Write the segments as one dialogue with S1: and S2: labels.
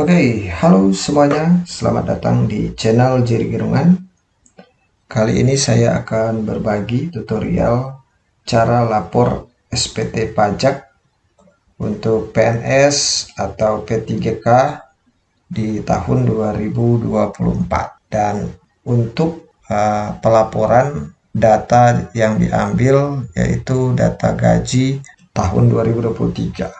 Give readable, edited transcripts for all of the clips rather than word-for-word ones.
S1: Oke, halo semuanya, selamat datang di channel Jerry Gerungan. Kali ini saya akan berbagi tutorial cara lapor SPT pajak untuk PNS atau P3K di tahun 2024. Dan untuk pelaporan data yang diambil yaitu data gaji tahun 2023.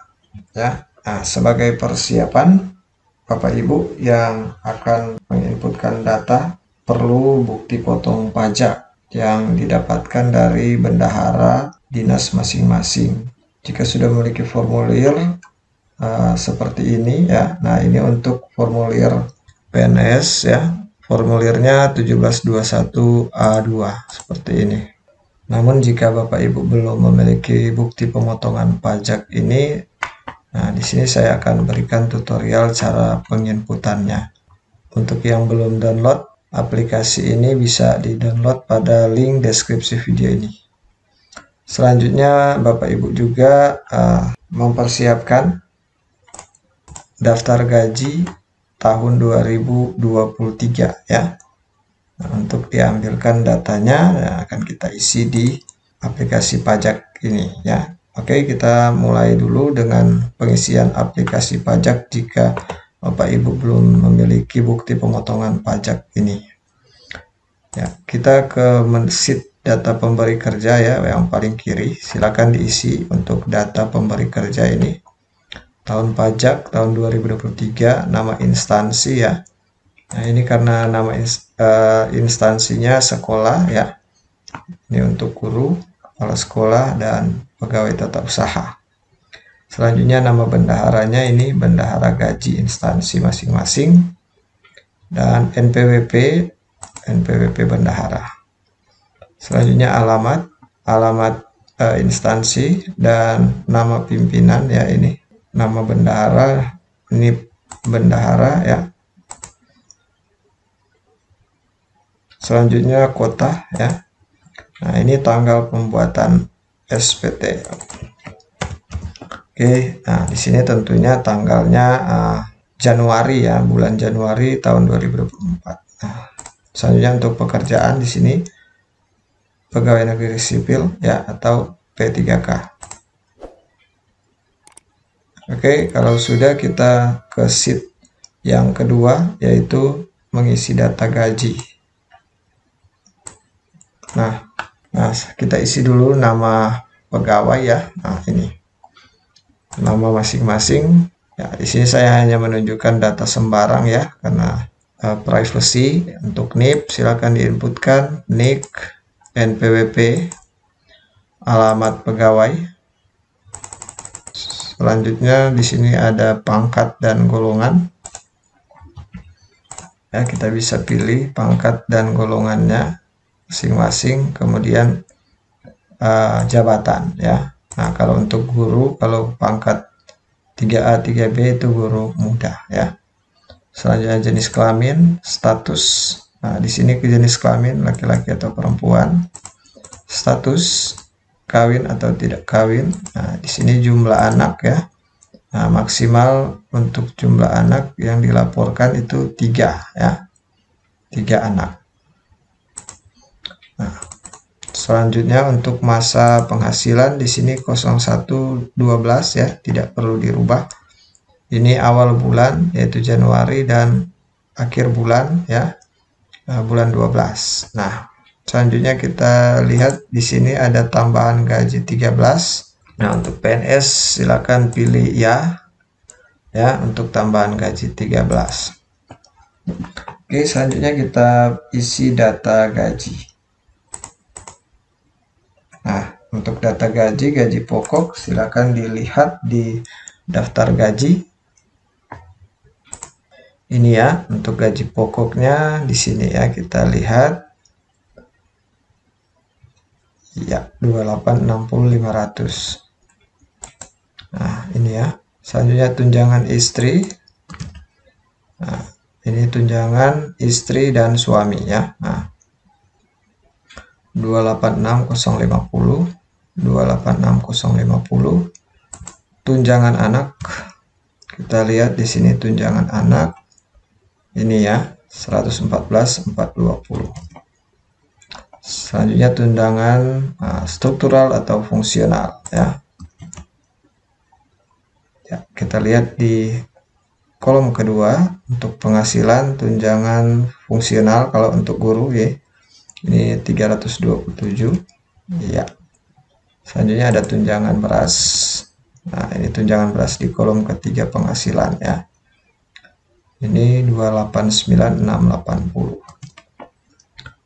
S1: Ya, nah, sebagai persiapan Bapak Ibu yang akan menginputkan data perlu bukti potong pajak yang didapatkan dari bendahara dinas masing-masing. Jika sudah memiliki formulir seperti ini ya. Nah, ini untuk formulir PNS ya. Formulirnya 1721A2 seperti ini. Namun jika Bapak Ibu belum memiliki bukti pemotongan pajak ini, nah, di sini saya akan berikan tutorial cara penginputannya. Untuk yang belum download aplikasi ini bisa di-download pada link deskripsi video ini. Selanjutnya Bapak Ibu juga mempersiapkan daftar gaji tahun 2023 ya. Nah, untuk diambilkan datanya akan kita isi di aplikasi pajak ini ya. Oke, kita mulai dulu dengan pengisian aplikasi pajak jika Bapak Ibu belum memiliki bukti pemotongan pajak ini. Ya, kita ke sheet data pemberi kerja ya, yang paling kiri. Silakan diisi untuk data pemberi kerja ini. Tahun pajak tahun 2023, nama instansi ya. Nah, ini karena nama instansinya sekolah ya. Ini untuk guru, kepala sekolah, dan pegawai tata usaha. Selanjutnya nama bendaharanya ini bendahara gaji instansi masing-masing, dan NPWP bendahara. Selanjutnya alamat instansi dan nama pimpinan ya, ini nama bendahara, ini bendahara ya. Selanjutnya kota ya. Nah, ini tanggal pembuatan SPT. Oke, nah di sini tentunya tanggalnya Januari ya, bulan Januari tahun 2024. Nah, selanjutnya untuk pekerjaan di sini pegawai negeri sipil ya atau P3K. Oke, kalau sudah kita ke sheet yang kedua yaitu mengisi data gaji. Nah, kita isi dulu nama pegawai ya. Nah, ini nama masing-masing. Ya, di sini saya hanya menunjukkan data sembarang ya, karena privacy. Untuk NIP silakan diinputkan NIK, NPWP, alamat pegawai. Selanjutnya di sini ada pangkat dan golongan. Ya, kita bisa pilih pangkat dan golongannya masing-masing, kemudian jabatan ya. Nah, kalau untuk guru, kalau pangkat 3A 3B itu guru muda ya. Selanjutnya jenis kelamin, status. Nah, di sini ke jenis kelamin laki-laki atau perempuan. Status kawin atau tidak kawin. Nah, di sini jumlah anak ya. Nah, maksimal untuk jumlah anak yang dilaporkan itu 3 ya. 3 anak. Nah, selanjutnya untuk masa penghasilan di sini 0112 ya, tidak perlu dirubah. Ini awal bulan yaitu Januari dan akhir bulan ya, bulan 12. Nah, selanjutnya kita lihat di sini ada tambahan gaji 13. Nah, untuk PNS silakan pilih ya untuk tambahan gaji 13. Oke, selanjutnya kita isi data gaji. Nah, untuk data gaji pokok silakan dilihat di daftar gaji. Ini ya, untuk gaji pokoknya di sini ya, kita lihat. Ya, 28.60.500. Nah, ini ya. Selanjutnya tunjangan istri. Nah, ini tunjangan istri dan suami ya. Nah, 286050, 286050. Tunjangan anak Kita lihat di sini tunjangan anak. Ini ya, 114.420. Selanjutnya tunjangan struktural atau fungsional ya. Ya, kita lihat di kolom kedua untuk penghasilan tunjangan fungsional kalau untuk guru ya. Ini 327. Ya. Selanjutnya ada tunjangan beras. Nah, ini tunjangan beras di kolom ketiga penghasilan ya. Ini 289.680.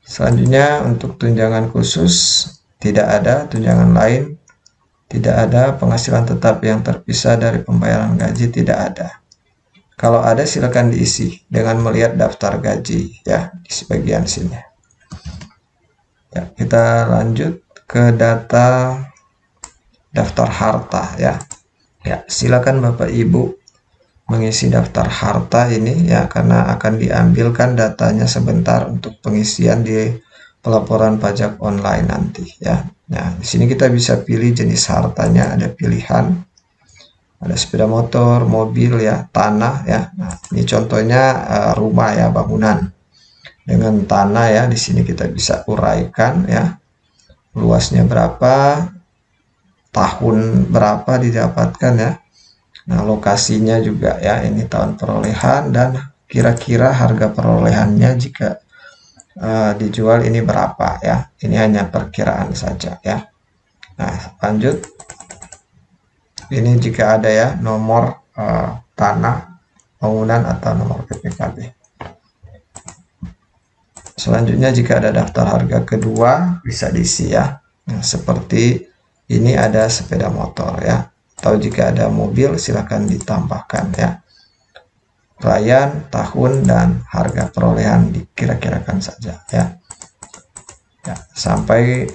S1: Selanjutnya untuk tunjangan khusus tidak ada, tunjangan lain tidak ada, penghasilan tetap yang terpisah dari pembayaran gaji tidak ada. Kalau ada silakan diisi dengan melihat daftar gaji ya di bagian sini. Ya, kita lanjut ke data daftar harta ya. Ya, silakan Bapak Ibu mengisi daftar harta ini ya, karena akan diambilkan datanya sebentar untuk pengisian di pelaporan pajak online nanti ya. Nah, di sini kita bisa pilih jenis hartanya, ada pilihan, ada sepeda motor, mobil ya, tanah ya. Nah, ini contohnya rumah ya, bangunan dengan tanah ya. Di sini kita bisa uraikan ya, luasnya berapa, tahun berapa didapatkan ya. Nah, lokasinya juga ya, ini tahun perolehan dan kira-kira harga perolehannya jika dijual ini berapa ya. Ini hanya perkiraan saja ya. Nah, lanjut. Ini jika ada ya nomor tanah, bangunan atau nomor PPKB. Selanjutnya jika ada daftar harga kedua bisa diisi ya. Nah, seperti ini ada sepeda motor ya. Atau jika ada mobil silakan ditambahkan ya. Raian, tahun, dan harga perolehan dikira-kirakan saja ya. Ya, sampai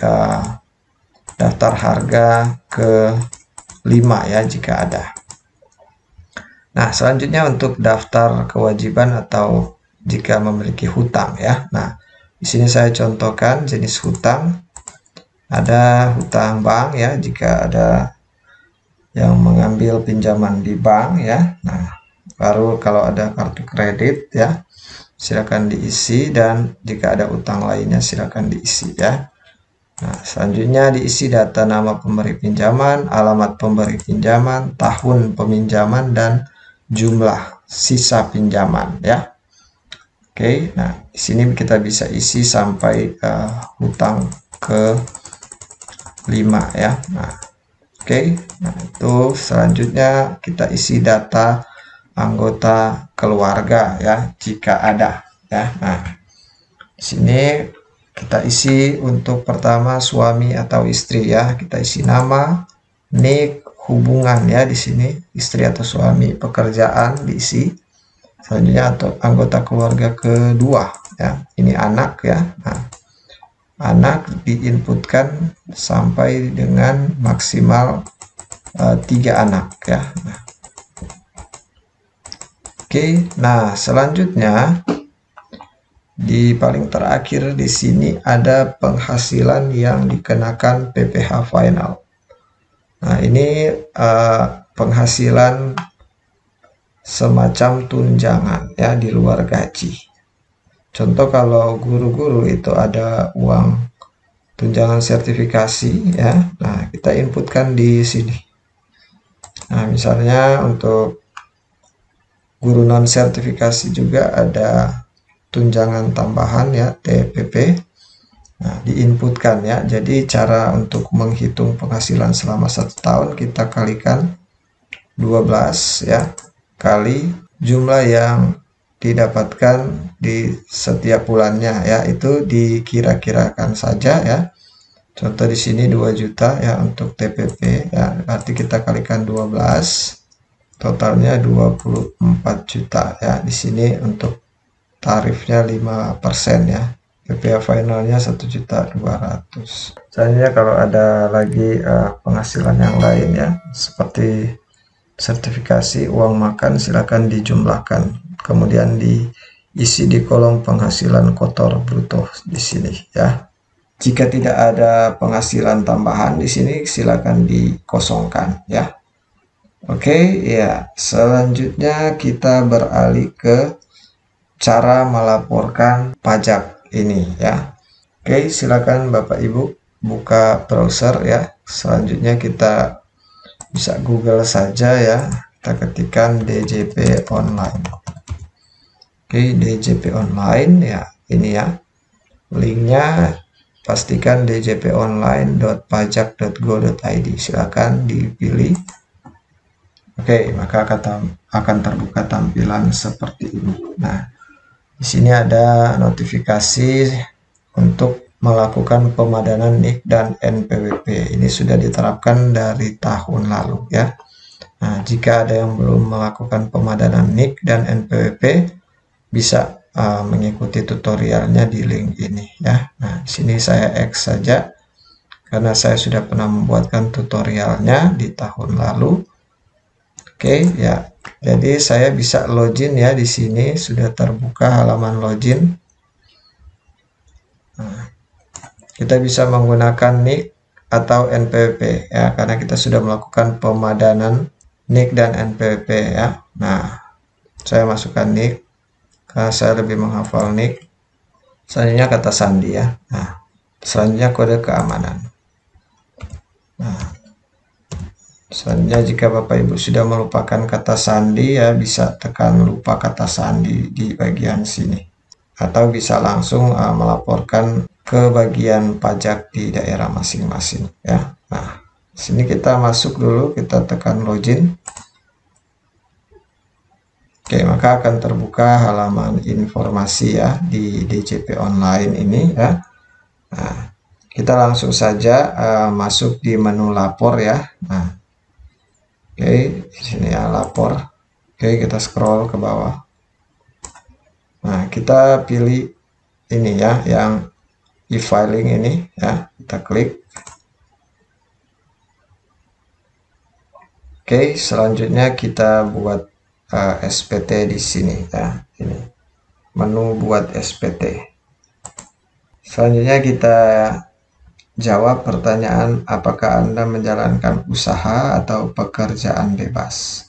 S1: daftar harga ke 5 ya jika ada. Nah, selanjutnya untuk daftar kewajiban atau jika memiliki hutang ya. Nah, di sini saya contohkan jenis hutang. Ada hutang bank ya, jika ada yang mengambil pinjaman di bank ya. Nah, baru kalau ada kartu kredit ya, silakan diisi, dan jika ada utang lainnya silakan diisi ya. Nah, selanjutnya diisi data nama pemberi pinjaman, alamat pemberi pinjaman, tahun peminjaman, dan jumlah sisa pinjaman ya. Oke, nah di sini kita bisa isi sampai hutang ke 5 ya. Nah, oke, nah itu selanjutnya kita isi data anggota keluarga ya jika ada ya. Nah, di sini kita isi untuk pertama suami atau istri ya. Kita isi nama, nik, hubungan ya di sini istri atau suami, pekerjaan diisi. Selanjutnya atau anggota keluarga kedua ya. Ini anak ya. Nah, anak diinputkan sampai dengan maksimal 3 anak ya. Nah, oke, nah selanjutnya di paling terakhir di sini ada penghasilan yang dikenakan PPh final. Nah, ini penghasilan semacam tunjangan ya di luar gaji. Contoh kalau guru-guru itu ada uang tunjangan sertifikasi ya. Nah, kita inputkan di sini. Nah, misalnya untuk guru non sertifikasi juga ada tunjangan tambahan ya, TPP. Nah, diinputkan ya. Jadi cara untuk menghitung penghasilan selama 1 tahun kita kalikan 12 ya, kali jumlah yang didapatkan di setiap bulannya ya, itu dikira-kirakan saja ya. Contoh di sini 2 juta ya untuk TPP ya, berarti kita kalikan 12, totalnya 24 juta ya. Di sini untuk tarifnya 5% ya. PPh finalnya 1.200.000. Selanjutnya kalau ada lagi penghasilan yang lain ya, seperti sertifikasi, uang makan, silakan dijumlahkan, kemudian diisi di kolom penghasilan kotor bruto di sini ya. Jika tidak ada penghasilan tambahan di sini silakan dikosongkan ya. Oke, ya. Selanjutnya kita beralih ke cara melaporkan pajak ini ya. Oke, silakan Bapak Ibu buka browser ya. Selanjutnya kita bisa Google saja ya. Kita ketikkan DJP online. Oke, DJP online ya. Ini ya. Linknya pastikan djponline.pajak.go.id. Silakan dipilih. Oke, maka akan terbuka tampilan seperti ini. Nah, di sini ada notifikasi untuk melakukan pemadanan NIK dan NPWP. Ini sudah diterapkan dari tahun lalu ya. Nah, jika ada yang belum melakukan pemadanan NIK dan NPWP, bisa mengikuti tutorialnya di link ini ya. Nah, di sini saya X saja karena saya sudah pernah membuatkan tutorialnya di tahun lalu. Oke ya, jadi saya bisa login ya. Di sini sudah terbuka halaman login. Nah, kita bisa menggunakan NIK atau NPWP ya, karena kita sudah melakukan pemadanan NIK dan NPWP ya. Nah, saya masukkan NIK karena saya lebih menghafal NIK. Selanjutnya kata sandi ya. Nah, selanjutnya kode keamanan. Nah, selanjutnya jika Bapak Ibu sudah melupakan kata sandi ya, bisa tekan lupa kata sandi di bagian sini. Atau bisa langsung melaporkan ke bagian pajak di daerah masing-masing ya. Nah, sini kita masuk dulu, kita tekan login. Oke, maka akan terbuka halaman informasi ya di DJP online ini ya. Nah, kita langsung saja masuk di menu lapor ya. Nah, oke, di sini ya lapor. Oke, kita scroll ke bawah. Nah, kita pilih ini ya, yang e-filing ini ya, kita klik. Oke, selanjutnya kita buat SPT di sini ya, ini menu buat SPT. Selanjutnya kita jawab pertanyaan, apakah Anda menjalankan usaha atau pekerjaan bebas?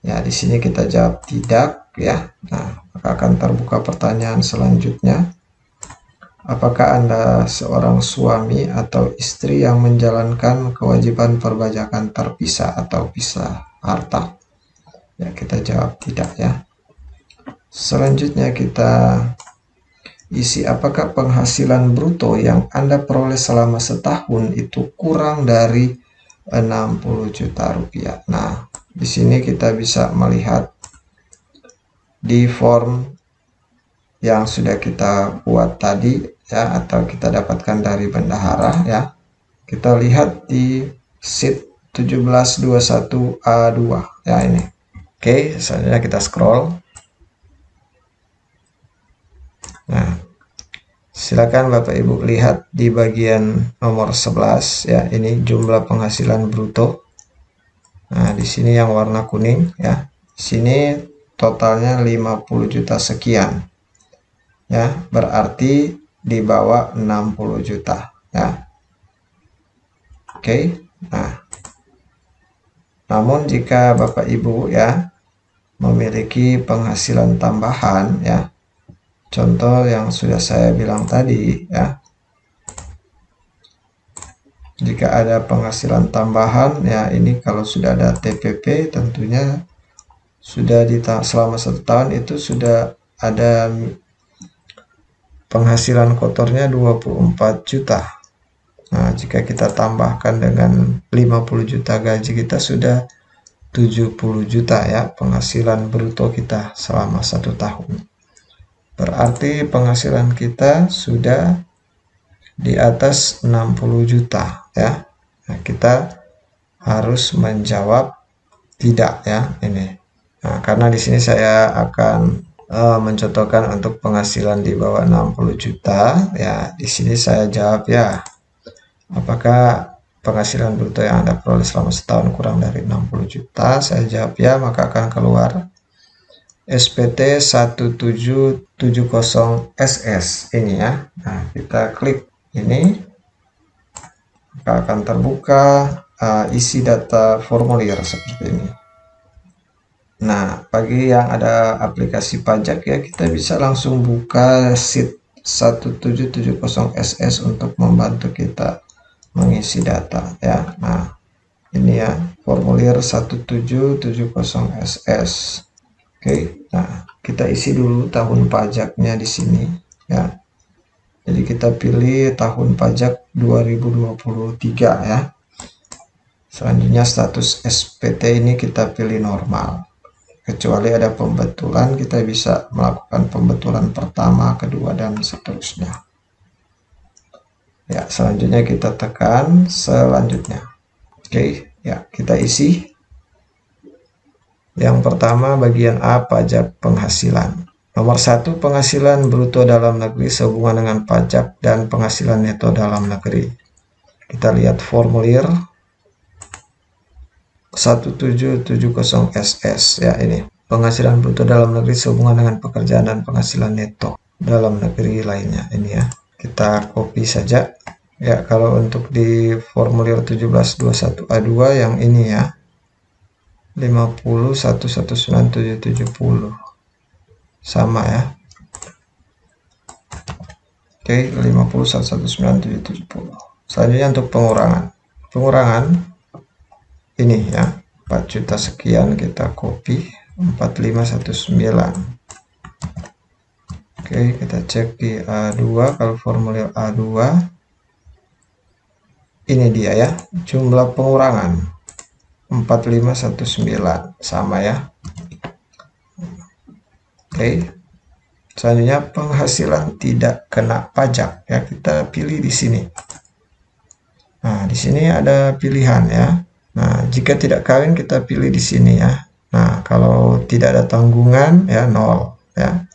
S1: Ya, di sini kita jawab tidak ya. Nah, maka akan terbuka pertanyaan selanjutnya. Apakah Anda seorang suami atau istri yang menjalankan kewajiban perpajakan terpisah atau pisah harta? Ya, kita jawab tidak ya. Selanjutnya kita isi, apakah penghasilan bruto yang Anda peroleh selama setahun itu kurang dari 60 juta rupiah. Nah, di sini kita bisa melihat di form yang sudah kita buat tadi ya, atau kita dapatkan dari bendahara ya. Kita lihat di sheet 1721A2 ya ini. Oke, selanjutnya kita scroll. Nah, silakan Bapak Ibu lihat di bagian nomor 11 ya, ini jumlah penghasilan bruto. Nah, di sini yang warna kuning ya. Di sini totalnya 50 juta sekian. Ya, berarti di bawah 60 juta ya. Oke. Nah, namun jika Bapak Ibu ya memiliki penghasilan tambahan ya, contoh yang sudah saya bilang tadi ya, jika ada penghasilan tambahan ya, ini kalau sudah ada TPP tentunya sudah selama 1 tahun itu sudah ada penghasilan kotornya 24 juta. Nah, jika kita tambahkan dengan 50 juta gaji kita, sudah 70 juta ya penghasilan bruto kita selama 1 tahun. Berarti penghasilan kita sudah di atas 60 juta ya. Nah, kita harus menjawab tidak ya ini. Nah, karena di sini saya akan mencontohkan untuk penghasilan di bawah 60 juta ya. Di sini saya jawab ya. Apakah penghasilan bruto yang Anda peroleh selama setahun kurang dari 60 juta? Saya jawab ya, maka akan keluar SPT 1770SS ini ya. Nah, kita klik ini, maka akan terbuka isi data formulir seperti ini. Nah, bagi yang ada aplikasi pajak ya, kita bisa langsung buka sheet 1770SS untuk membantu kita mengisi data ya. Nah, ini ya, formulir 1770SS. Oke, nah kita isi dulu tahun pajaknya di sini ya. Jadi kita pilih tahun pajak 2023 ya. Selanjutnya status SPT ini kita pilih normal. Kecuali ada pembetulan, kita bisa melakukan pembetulan pertama, kedua, dan seterusnya. Ya, selanjutnya kita tekan selanjutnya. Oke, ya kita isi. Yang pertama bagian A, pajak penghasilan. Nomor 1, penghasilan bruto dalam negeri sehubungan dengan pajak dan penghasilan neto dalam negeri. Kita lihat formulir 1770SS ya, ini penghasilan bruto dalam negeri sehubungan dengan pekerjaan dan penghasilan neto dalam negeri lainnya. Ini ya, kita copy saja ya. Kalau untuk di formulir 1721A2 yang ini ya, 50.119.770 sama ya. Oke, 50.119.770. Selanjutnya untuk pengurangan ini ya, 4 juta sekian, kita copy 4519. Oke, kita cek di A2. Kalau formulir A2 ini dia ya, jumlah pengurangan 4519 sama ya. Oke, selanjutnya penghasilan tidak kena pajak ya, kita pilih di sini. Nah, di sini ada pilihan ya. Nah, jika tidak kawin kita pilih di sini ya. Nah, kalau tidak ada tanggungan ya 0 ya.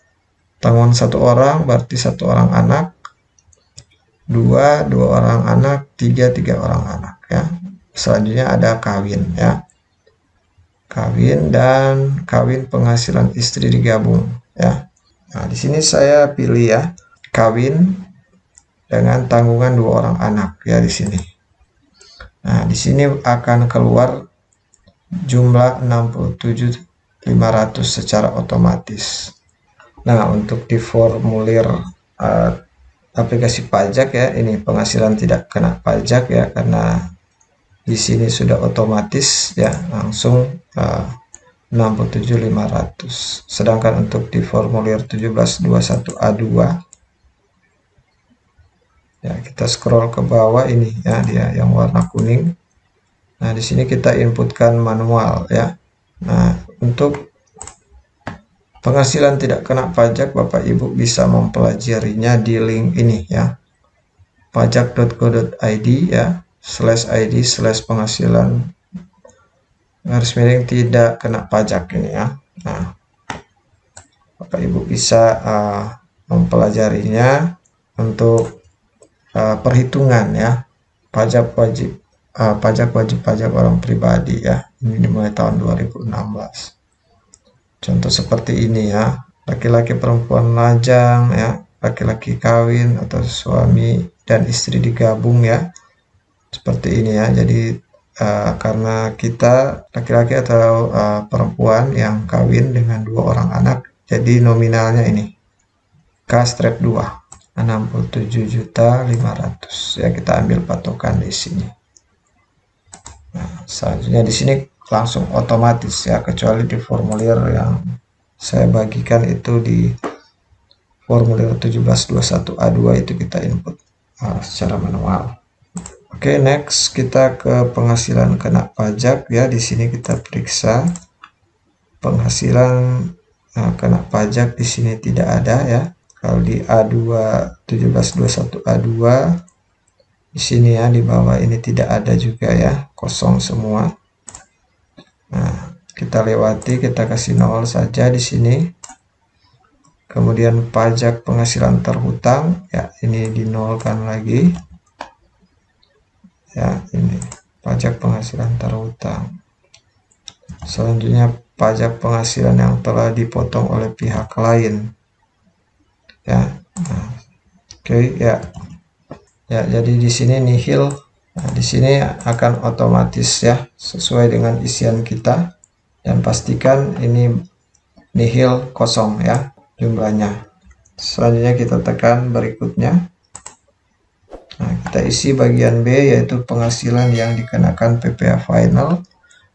S1: Tanggungan 1 orang berarti 1 orang anak, 2 orang anak, 3 orang anak ya. Selanjutnya ada kawin ya. Kawin dan kawin penghasilan istri digabung ya. Nah, di sini saya pilih ya, kawin dengan tanggungan 2 orang anak ya di sini. Nah, di sini akan keluar jumlah 67.500 secara otomatis. Nah, untuk di formulir aplikasi pajak ya, ini penghasilan tidak kena pajak ya, karena di sini sudah otomatis ya, langsung 67.500. Sedangkan untuk di formulir 1721A2 ya, kita scroll ke bawah, ini ya dia yang warna kuning. Nah, di sini kita inputkan manual ya. Nah, untuk penghasilan tidak kena pajak, Bapak Ibu bisa mempelajarinya di link ini ya, pajak.go.id ya, /id/penghasilan garis miring tidak kena pajak ini ya. Nah, Bapak Ibu bisa mempelajarinya untuk perhitungan ya, pajak wajib pajak orang pribadi ya. Ini dimulai tahun 2016. Contoh seperti ini ya, laki-laki perempuan lajang ya, laki-laki kawin atau suami dan istri digabung ya, seperti ini ya. Jadi karena kita laki-laki atau perempuan yang kawin dengan 2 orang anak, jadi nominalnya ini K-2 67.500 ya, kita ambil patokan di sini. Nah, selanjutnya di sini langsung otomatis ya, kecuali di formulir yang saya bagikan itu di formulir 1721A2 itu kita input secara manual. Oke, next kita ke penghasilan kena pajak ya. Di sini kita periksa penghasilan kena pajak, di sini tidak ada ya. Kalau di A2 1721A2 di sini ya, di bawah ini tidak ada juga ya, kosong semua. Nah, kita lewati, kita kasih 0 saja di sini. Kemudian pajak penghasilan terhutang ya, ini dinolkan lagi. Ya, ini pajak penghasilan terhutang. Selanjutnya pajak penghasilan yang telah dipotong oleh pihak lain. Ya, nah, oke ya. Ya, jadi di sini nihil Nah, di sini akan otomatis ya sesuai dengan isian kita, dan pastikan ini nihil, kosong ya jumlahnya. Selanjutnya kita tekan berikutnya. Nah, kita isi bagian B, yaitu penghasilan yang dikenakan PPh final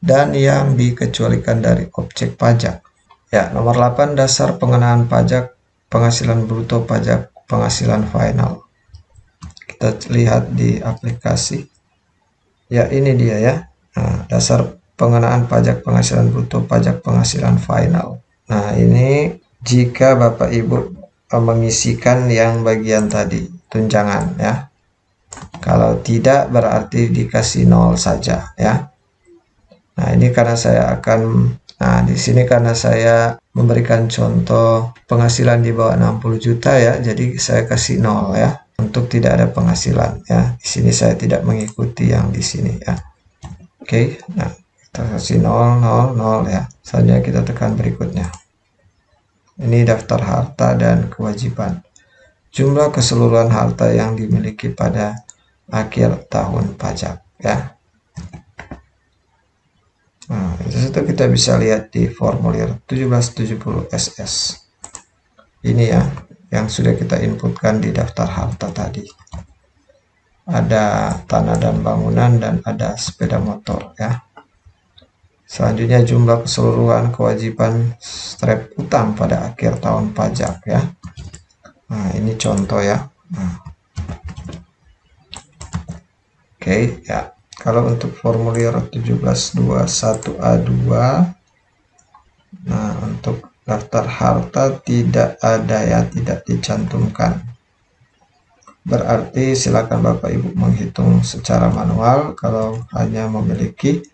S1: dan yang dikecualikan dari objek pajak. Ya, nomor 8, dasar pengenaan pajak penghasilan bruto pajak penghasilan final. Kita lihat di aplikasi. Ya, ini dia ya. Nah, dasar pengenaan pajak penghasilan bruto pajak penghasilan final. Nah, ini jika Bapak Ibu mengisikan yang bagian tadi, tunjangan ya. Kalau tidak berarti dikasih 0 saja ya. Nah, ini karena saya akan, nah di sini karena saya memberikan contoh penghasilan di bawah 60 juta ya, jadi saya kasih 0 ya, untuk tidak ada penghasilan ya. Di sini saya tidak mengikuti yang di sini ya. Oke, nah kita kasih 0, 0, 0 ya. Selanjutnya kita tekan berikutnya. Ini daftar harta dan kewajiban. Jumlah keseluruhan harta yang dimiliki pada akhir tahun pajak ya. Nah, itu kita bisa lihat di formulir 1770 SS. Ini ya, yang sudah kita inputkan di daftar harta tadi. Ada tanah dan bangunan dan ada sepeda motor ya. Selanjutnya jumlah keseluruhan kewajiban strap utang pada akhir tahun pajak ya. Nah, ini contoh ya. Nah. Oke ya. Kalau untuk formulir 1721A2, nah untuk daftar harta tidak ada ya, tidak dicantumkan. Berarti silakan Bapak Ibu menghitung secara manual kalau hanya memiliki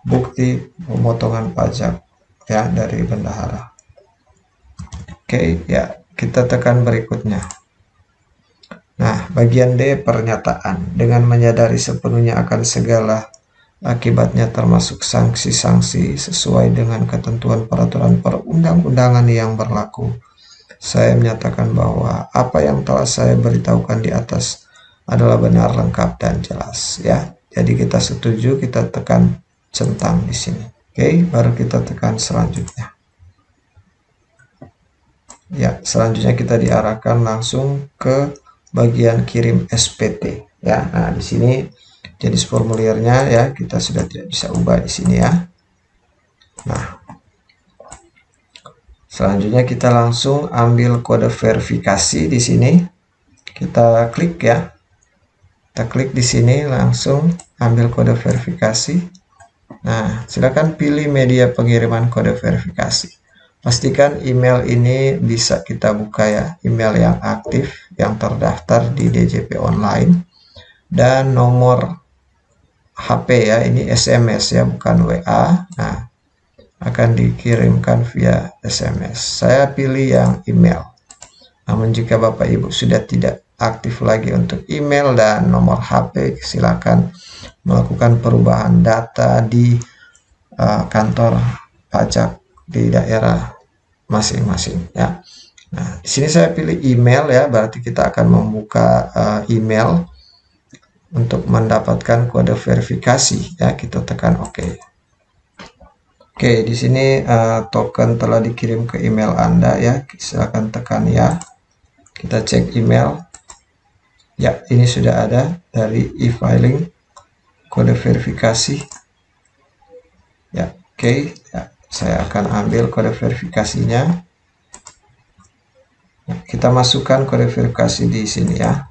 S1: bukti pemotongan pajak ya dari bendahara. Oke ya, kita tekan berikutnya. Nah, bagian D, pernyataan. Dengan menyadari sepenuhnya akan segala akibatnya termasuk sanksi-sanksi sesuai dengan ketentuan peraturan perundang-undangan yang berlaku, saya menyatakan bahwa apa yang telah saya beritahukan di atas adalah benar, lengkap, dan jelas ya. Jadi kita setuju, kita tekan centang di sini. Oke, baru kita tekan selanjutnya. Ya, selanjutnya kita diarahkan langsung ke bagian kirim SPT ya. Nah, di sini jenis formulirnya ya kita sudah tidak bisa ubah di sini ya. Nah, selanjutnya kita langsung ambil kode verifikasi di sini. Kita klik ya. Kita klik di sini, langsung ambil kode verifikasi. Nah, silakan pilih media pengiriman kode verifikasi. Pastikan email ini bisa kita buka ya, email yang aktif, yang terdaftar di DJP online, dan nomor HP ya, ini SMS ya, bukan WA. Nah, akan dikirimkan via SMS. Saya pilih yang email. Namun jika Bapak Ibu sudah tidak aktif lagi untuk email dan nomor HP, silakan melakukan perubahan data di kantor pajak di daerah masing-masing ya. Nah, di sini saya pilih email ya, berarti kita akan membuka email untuk mendapatkan kode verifikasi ya. Kita tekan OK. Oke, di sini token telah dikirim ke email Anda ya. Silakan tekan ya. Kita cek email. Ya, ini sudah ada dari e-filing kode verifikasi. Ya, oke. Ya. Saya akan ambil kode verifikasinya. Nah, kita masukkan kode verifikasi di sini ya.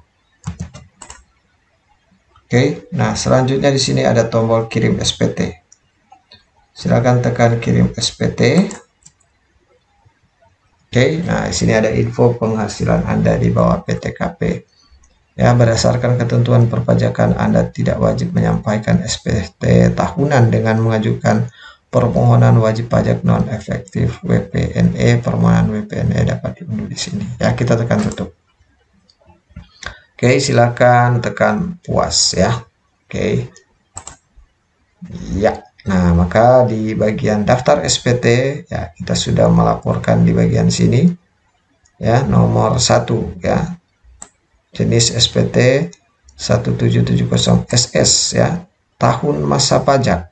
S1: Oke, nah selanjutnya di sini ada tombol kirim SPT. Silakan tekan kirim SPT. Oke, nah di sini ada info penghasilan Anda di bawah PTKP. Ya, berdasarkan ketentuan perpajakan Anda tidak wajib menyampaikan SPT tahunan dengan mengajukan permohonan wajib pajak non efektif WPNE. Permohonan WPNE dapat diunduh di sini. Ya, kita tekan tutup. Oke, silakan tekan puas ya. Oke. Ya. Nah, maka di bagian daftar SPT ya kita sudah melaporkan di bagian sini ya, nomor 1 ya. Jenis SPT 1770 SS ya. Tahun masa pajak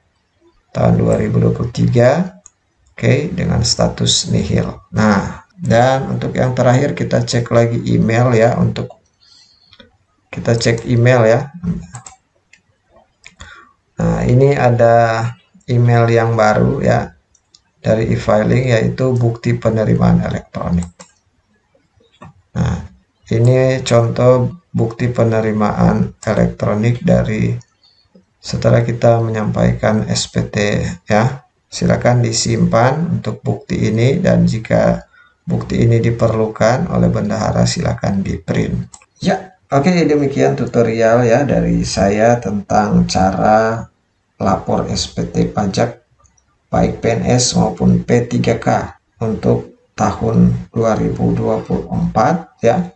S1: tahun 2023. Oke, dengan status nihil. Nah, dan untuk yang terakhir kita cek lagi email ya, untuk kita cek email ya. Nah, ini ada email yang baru ya dari e-filing, yaitu bukti penerimaan elektronik. Nah, ini contoh bukti penerimaan elektronik dari setelah kita menyampaikan SPT ya. Silakan disimpan untuk bukti ini, dan jika bukti ini diperlukan oleh bendahara silakan di print. Ya, oke, demikian tutorial ya dari saya tentang cara lapor SPT pajak baik PNS maupun P3K untuk tahun 2024 ya,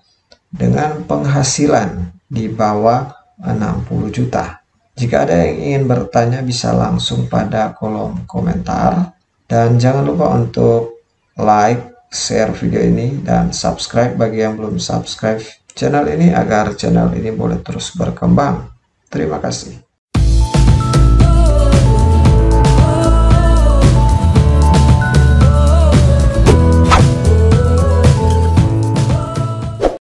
S1: dengan penghasilan di bawah 60 juta. Jika ada yang ingin bertanya bisa langsung pada kolom komentar, dan jangan lupa untuk like, share video ini, dan subscribe bagi yang belum subscribe channel ini agar channel ini boleh terus berkembang. Terima kasih.